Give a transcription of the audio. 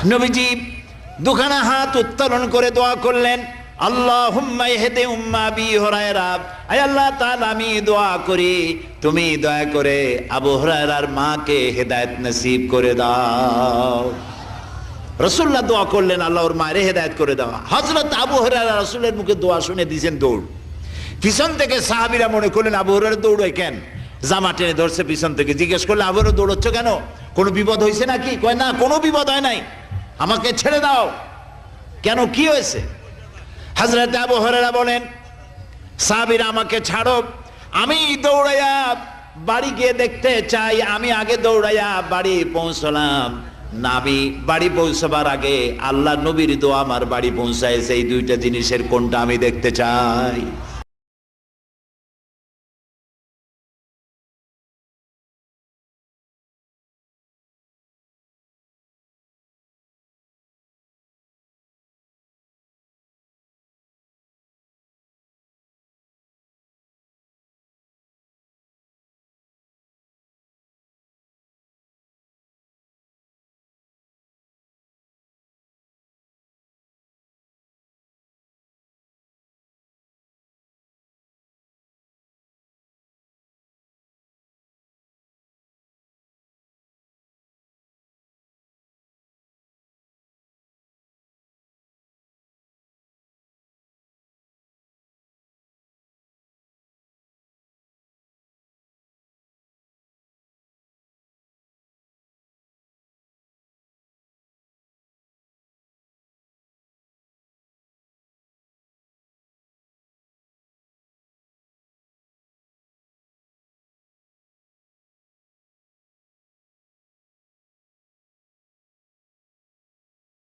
নবীজি দুখানা হাত উত্তোলন করে দোয়া করলেন, আল্লাহুম্মা ইহদি উম্মা আবি হুরায়রা, আয় আল্লাহ তাআলা আমি দোয়া করি তুমি দয়া করে আবু হুরায়রার মাকে হেদায়েত নসিব করে দাও। রাসূলুল্লাহ দোয়া করলেন আল্লাহ ওর মায়ের হেদায়েত করে দাও। হযরত আবু হুরায়রা রাসূলের মুখে দোয়া শুনে দিয়েছেন দৌড়। পিছন থেকে সাহাবীরা মনে করলেন আবু হুরায়রা দৌড়ায় কেন, জামা টেনে ধরছে পিছন থেকে। জিজ্ঞেস করলে আবু হুরায়রা দৌড়চ্ছ কেন, কোনো বিপদ হয়েছে নাকি? কয় না, কোনো বিপদ হয় নাই, আমাকে ছেড়ে দাও। কেন, কি হয়েছে? হযরত আবু হুরায়রা বলেন, সাহাবীরা আমাকে ছাড়ো, আমি দৌড়াইয়া বাড়ি গিয়ে দেখতে চাই। আমি আগে দৌড়াইয়া বাড়ি পৌঁছলাম, নাবি বাড়ি পৌঁছবার আগে আল্লাহ নবীর দোয়া আমার বাড়ি পৌঁছায়। সেই দুইটা জিনিসের কোনটা আমি দেখতে চাই।